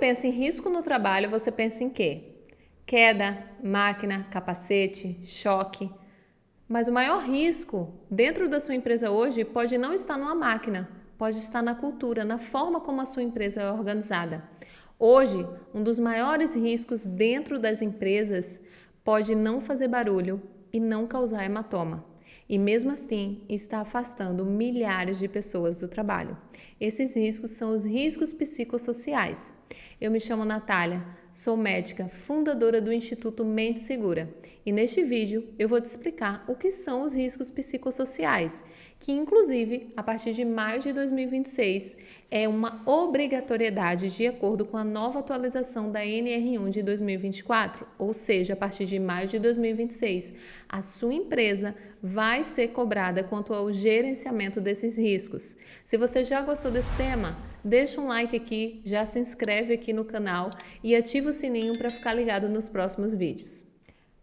pensa em risco no trabalho, você pensa em quê? Queda, máquina, capacete, choque. Mas o maior risco dentro da sua empresa hoje pode não estar numa máquina, pode estar na cultura, na forma como a sua empresa é organizada. Hoje, um dos maiores riscos dentro das empresas pode não fazer barulho e não causar hematoma. E mesmo assim, está afastando milhares de pessoas do trabalho. Esses riscos são os riscos psicossociais. Eu me chamo Natália, sou médica, fundadora do Instituto Mente Segura. E neste vídeo eu vou te explicar o que são os riscos psicossociais, que inclusive, a partir de maio de 2026, é uma obrigatoriedade de acordo com a nova atualização da NR1 de 2024, ou seja, a partir de maio de 2026, a sua empresa vai ser cobrada quanto ao gerenciamento desses riscos. Se você já gostou desse tema, deixa um like aqui, já se inscreve aqui no canal e ativa o sininho para ficar ligado nos próximos vídeos.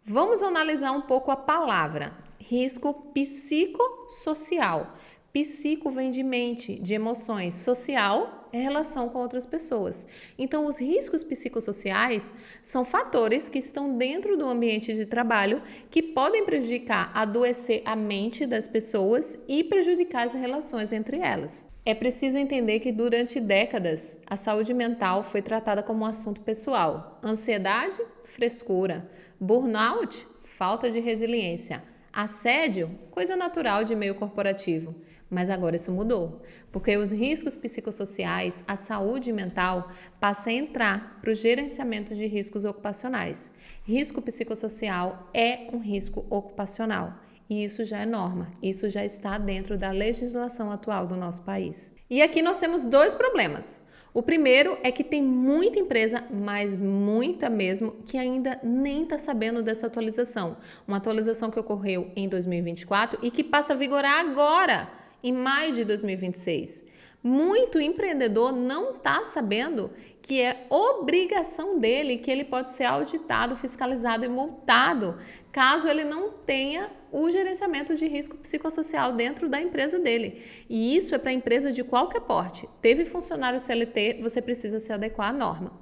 Vamos analisar um pouco a palavra risco psicossocial. Psico vem de mente, de emoções. Social é relação com outras pessoas. Então, os riscos psicossociais são fatores que estão dentro do ambiente de trabalho que podem prejudicar, adoecer a mente das pessoas e prejudicar as relações entre elas. É preciso entender que durante décadas a saúde mental foi tratada como um assunto pessoal. Ansiedade, frescura. Burnout, falta de resiliência. Assédio, coisa natural de meio corporativo. Mas agora isso mudou, porque os riscos psicossociais, a saúde mental, passa a entrar para o gerenciamento de riscos ocupacionais. Risco psicossocial é um risco ocupacional. E isso já é norma, isso já está dentro da legislação atual do nosso país. E aqui nós temos dois problemas. O primeiro é que tem muita empresa, mas muita mesmo, que ainda nem está sabendo dessa atualização. Uma atualização que ocorreu em 2024 e que passa a vigorar agora, em maio de 2026. Muito empreendedor não está sabendo que é obrigação dele, que ele pode ser auditado, fiscalizado e multado, caso ele não tenha o gerenciamento de risco psicossocial dentro da empresa dele. E isso é para empresa de qualquer porte. Teve funcionário CLT, você precisa se adequar à norma.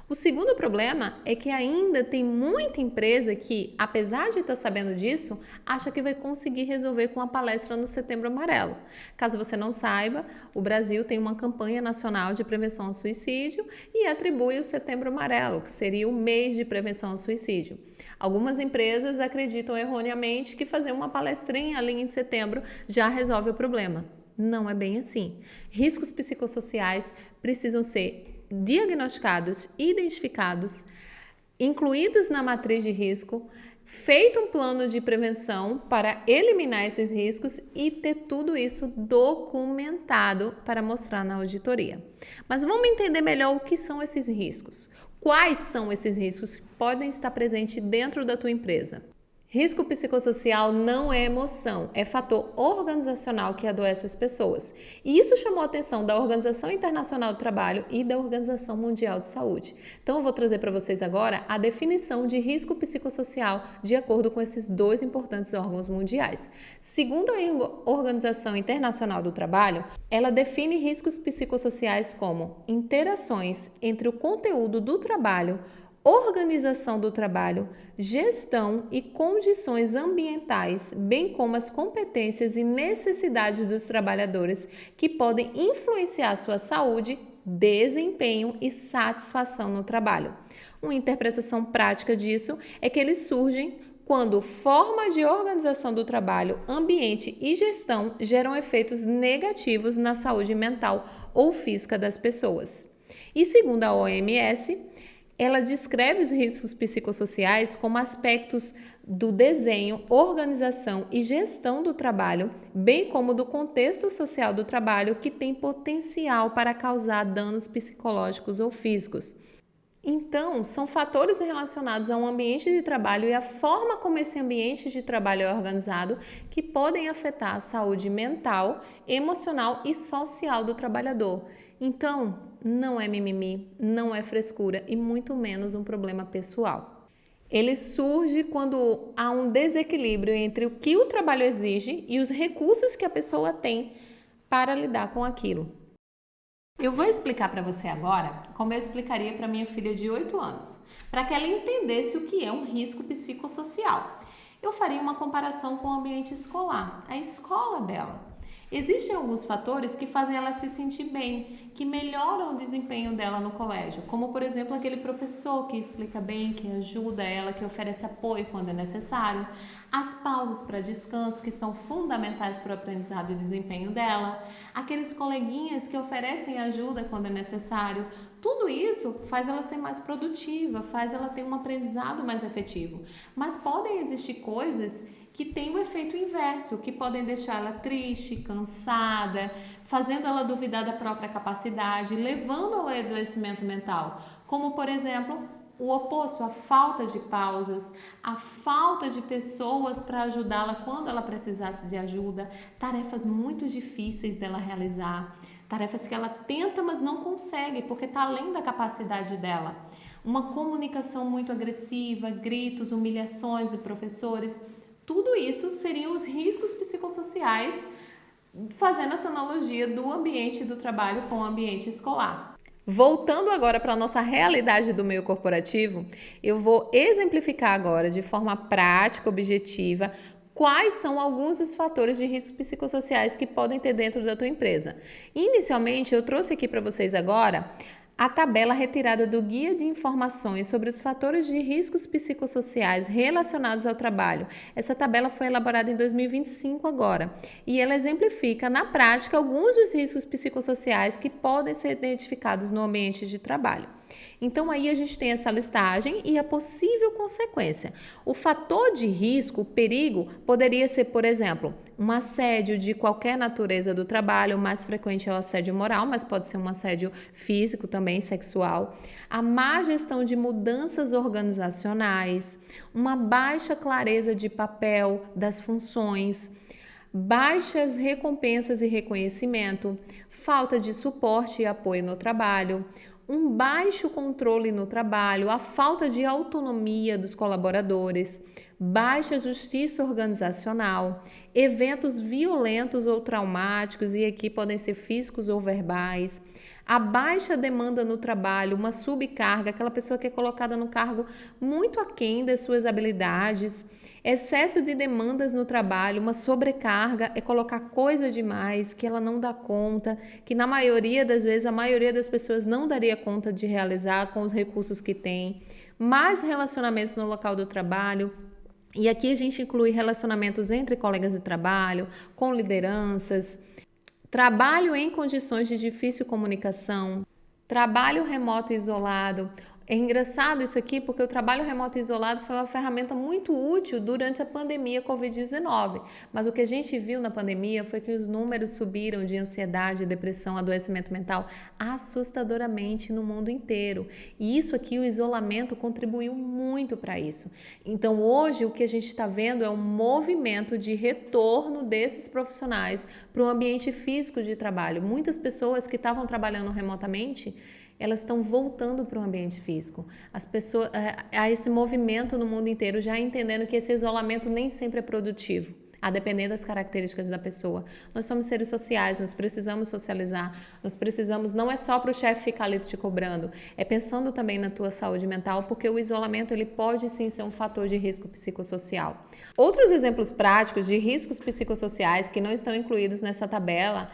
O segundo problema é que ainda tem muita empresa que, apesar de estar sabendo disso, acha que vai conseguir resolver com a palestra no Setembro Amarelo. Caso você não saiba, o Brasil tem uma campanha nacional de prevenção ao suicídio e atribui o Setembro Amarelo, que seria o mês de prevenção ao suicídio. Algumas empresas acreditam erroneamente que fazer uma palestrinha ali em setembro já resolve o problema. Não é bem assim. Riscos psicossociais precisam ser diagnosticados, identificados, incluídos na matriz de risco, feito um plano de prevenção para eliminar esses riscos e ter tudo isso documentado para mostrar na auditoria. Mas vamos entender melhor o que são esses riscos. Quais são esses riscos que podem estar presentes dentro da tua empresa? Risco psicossocial não é emoção, é fator organizacional que adoece as pessoas. E isso chamou a atenção da Organização Internacional do Trabalho e da Organização Mundial de Saúde. Então eu vou trazer para vocês agora a definição de risco psicossocial de acordo com esses dois importantes órgãos mundiais. Segundo a Organização Internacional do Trabalho, ela define riscos psicossociais como interações entre o conteúdo do trabalho, organização do trabalho, gestão e condições ambientais, bem como as competências e necessidades dos trabalhadores que podem influenciar sua saúde, desempenho e satisfação no trabalho. Uma interpretação prática disso é que eles surgem quando forma de organização do trabalho, ambiente e gestão geram efeitos negativos na saúde mental ou física das pessoas. E segundo a OMS, ela descreve os riscos psicossociais como aspectos do desenho, organização e gestão do trabalho, bem como do contexto social do trabalho que tem potencial para causar danos psicológicos ou físicos. Então, são fatores relacionados a um ambiente de trabalho e a forma como esse ambiente de trabalho é organizado que podem afetar a saúde mental, emocional e social do trabalhador. Então, não é mimimi, não é frescura e muito menos um problema pessoal. Ele surge quando há um desequilíbrio entre o que o trabalho exige e os recursos que a pessoa tem para lidar com aquilo. Eu vou explicar para você agora como eu explicaria para minha filha de 8 anos, para que ela entendesse o que é um risco psicossocial. Eu faria uma comparação com o ambiente escolar, a escola dela. Existem alguns fatores que fazem ela se sentir bem, que melhoram o desempenho dela no colégio, como por exemplo aquele professor que explica bem, que ajuda ela, que oferece apoio quando é necessário, as pausas para descanso que são fundamentais para o aprendizado e desempenho dela, aqueles coleguinhas que oferecem ajuda quando é necessário. Tudo isso faz ela ser mais produtiva, faz ela ter um aprendizado mais efetivo. Mas podem existir coisas que têm o efeito inverso, que podem deixar ela triste, cansada, fazendo ela duvidar da própria capacidade, levando ao adoecimento mental, como por exemplo o oposto, a falta de pausas, a falta de pessoas para ajudá-la quando ela precisasse de ajuda, tarefas muito difíceis dela realizar, tarefas que ela tenta, mas não consegue, porque está além da capacidade dela. Uma comunicação muito agressiva, gritos, humilhações de professores, tudo isso seriam os riscos psicossociais, fazendo essa analogia do ambiente do trabalho com o ambiente escolar. Voltando agora para a nossa realidade do meio corporativo, eu vou exemplificar agora de forma prática, objetiva, quais são alguns dos fatores de riscos psicossociais que podem ter dentro da tua empresa. Inicialmente, eu trouxe aqui para vocês agora a tabela retirada do Guia de Informações sobre os fatores de riscos psicossociais relacionados ao trabalho. Essa tabela foi elaborada em 2025 agora e ela exemplifica na prática alguns dos riscos psicossociais que podem ser identificados no ambiente de trabalho. Então aí a gente tem essa listagem e a possível consequência. O fator de risco, o perigo, poderia ser, por exemplo, um assédio de qualquer natureza do trabalho, o mais frequente é o assédio moral, mas pode ser um assédio físico também, sexual. A má gestão de mudanças organizacionais, uma baixa clareza de papel das funções, baixas recompensas e reconhecimento, falta de suporte e apoio no trabalho, um baixo controle no trabalho, a falta de autonomia dos colaboradores, baixa justiça organizacional, eventos violentos ou traumáticos, e aqui podem ser físicos ou verbais, a baixa demanda no trabalho, uma subcarga, aquela pessoa que é colocada no cargo muito aquém das suas habilidades, excesso de demandas no trabalho, uma sobrecarga, é colocar coisa demais que ela não dá conta, que na maioria das vezes a maioria das pessoas não daria conta de realizar com os recursos que tem, mais relacionamentos no local do trabalho. E aqui a gente inclui relacionamentos entre colegas de trabalho, com lideranças, trabalho em condições de difícil comunicação, trabalho remoto isolado. É engraçado isso aqui porque o trabalho remoto isolado foi uma ferramenta muito útil durante a pandemia Covid-19, mas o que a gente viu na pandemia foi que os números subiram de ansiedade, depressão, adoecimento mental assustadoramente no mundo inteiro. E isso aqui, o isolamento, contribuiu muito para isso. Então hoje o que a gente está vendo é um movimento de retorno desses profissionais para o ambiente físico de trabalho. Muitas pessoas que estavam trabalhando remotamente, elas estão voltando para o ambiente físico. As pessoas, há esse movimento no mundo inteiro, já entendendo que esse isolamento nem sempre é produtivo, a depender das características da pessoa. Nós somos seres sociais, nós precisamos socializar, nós precisamos, não é só para o chefe ficar ali te cobrando, é pensando também na tua saúde mental, porque o isolamento ele pode sim ser um fator de risco psicossocial. Outros exemplos práticos de riscos psicossociais que não estão incluídos nessa tabela,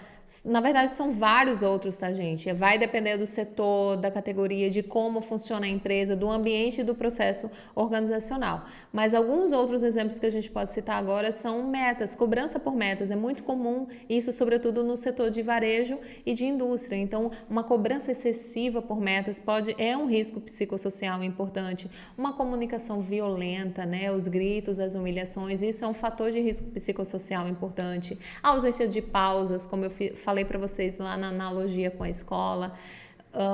na verdade são vários outros, tá, gente? Vai depender do setor, da categoria, de como funciona a empresa, do ambiente e do processo organizacional. Mas alguns outros exemplos que a gente pode citar agora são metas, cobrança por metas. É muito comum isso, sobretudo no setor de varejo e de indústria. Então, uma cobrança excessiva por metas é um risco psicossocial importante. Uma comunicação violenta, né? Os gritos, as humilhações, isso é um fator de risco psicossocial importante. A ausência de pausas, como eu falei para vocês lá na analogia com a escola,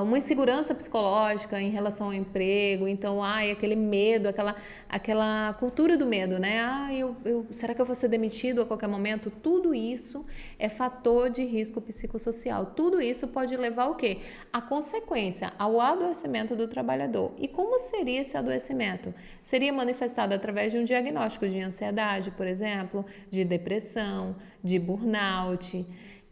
uma insegurança psicológica em relação ao emprego, então, aquele medo, aquela cultura do medo, né? Será que eu vou ser demitido a qualquer momento? Tudo isso é fator de risco psicossocial. Tudo isso pode levar ao quê? A consequência, ao adoecimento do trabalhador. E como seria esse adoecimento? Seria manifestado através de um diagnóstico de ansiedade, por exemplo, de depressão, de burnout.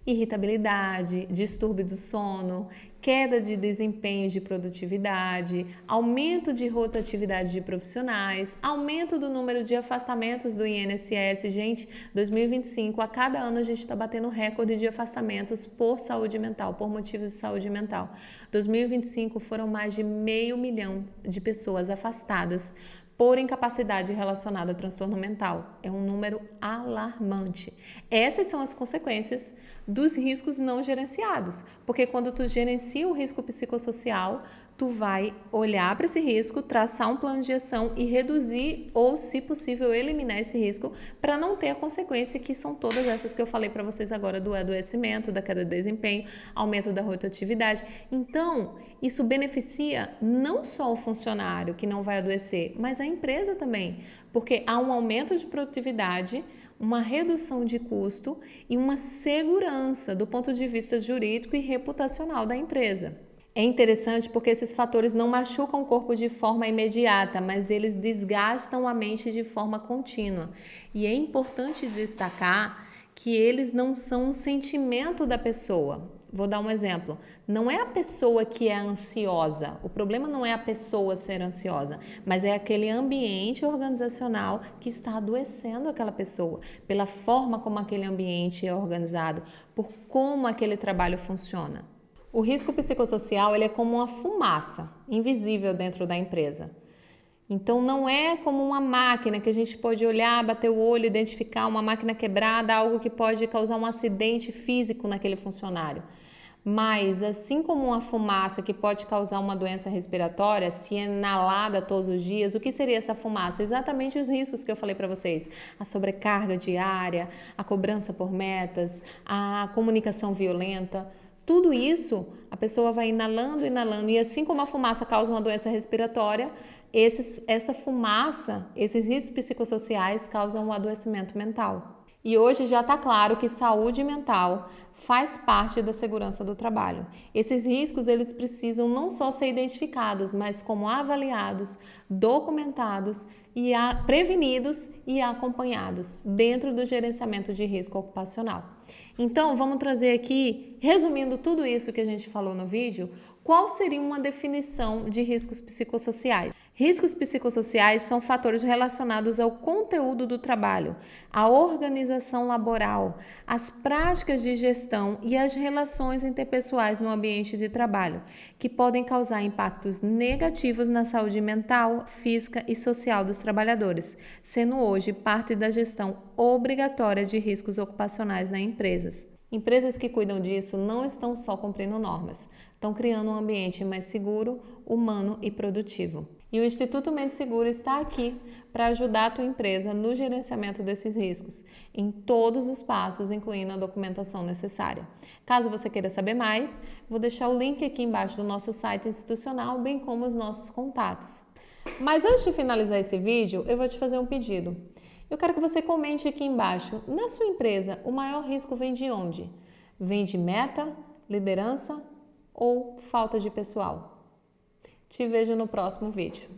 irritabilidade, distúrbio do sono, queda de desempenho de produtividade, aumento de rotatividade de profissionais, aumento do número de afastamentos do INSS. Gente, 2025, a cada ano a gente está batendo recorde de afastamentos por saúde mental, por motivos de saúde mental. 2025 foram mais de 500 mil de pessoas afastadas por incapacidade relacionada a transtorno mental. É um número alarmante. Essas são as consequências dos riscos não gerenciados, porque quando tu gerencia o risco psicossocial, tu vai olhar para esse risco, traçar um plano de ação e reduzir ou, se possível, eliminar esse risco para não ter a consequência que são todas essas que eu falei para vocês agora, do adoecimento, da queda de desempenho, aumento da rotatividade. Então, isso beneficia não só o funcionário que não vai adoecer, mas a empresa também, porque há um aumento de produtividade, uma redução de custo e uma segurança do ponto de vista jurídico e reputacional da empresa. É interessante porque esses fatores não machucam o corpo de forma imediata, mas eles desgastam a mente de forma contínua. E é importante destacar que eles não são um sentimento da pessoa. Vou dar um exemplo. Não é a pessoa que é ansiosa. O problema não é a pessoa ser ansiosa, mas é aquele ambiente organizacional que está adoecendo aquela pessoa, pela forma como aquele ambiente é organizado, por como aquele trabalho funciona. O risco psicossocial ele é como uma fumaça invisível dentro da empresa. Então, não é como uma máquina que a gente pode olhar, bater o olho, identificar uma máquina quebrada, algo que pode causar um acidente físico naquele funcionário. Mas, assim como uma fumaça que pode causar uma doença respiratória, se inalada todos os dias, o que seria essa fumaça? Exatamente os riscos que eu falei para vocês. A sobrecarga diária, a cobrança por metas, a comunicação violenta. Tudo isso, a pessoa vai inalando, e assim como a fumaça causa uma doença respiratória, essa fumaça, esses riscos psicossociais causam um adoecimento mental. E hoje já está claro que saúde mental faz parte da segurança do trabalho. Esses riscos, eles precisam não só ser identificados, mas como avaliados, documentados e prevenidos e acompanhados dentro do gerenciamento de risco ocupacional. Então, vamos trazer aqui, resumindo tudo isso que a gente falou no vídeo, qual seria uma definição de riscos psicossociais? Riscos psicossociais são fatores relacionados ao conteúdo do trabalho, à organização laboral, às práticas de gestão e às relações interpessoais no ambiente de trabalho, que podem causar impactos negativos na saúde mental, física e social dos trabalhadores, sendo hoje parte da gestão obrigatória de riscos ocupacionais nas empresas. Empresas que cuidam disso não estão só cumprindo normas, estão criando um ambiente mais seguro, humano e produtivo. E o Instituto Mente Segura está aqui para ajudar a tua empresa no gerenciamento desses riscos, em todos os passos, incluindo a documentação necessária. Caso você queira saber mais, vou deixar o link aqui embaixo do nosso site institucional, bem como os nossos contatos. Mas antes de finalizar esse vídeo, eu vou te fazer um pedido. Eu quero que você comente aqui embaixo, na sua empresa, o maior risco vem de onde? Vem de meta, liderança ou falta de pessoal? Te vejo no próximo vídeo.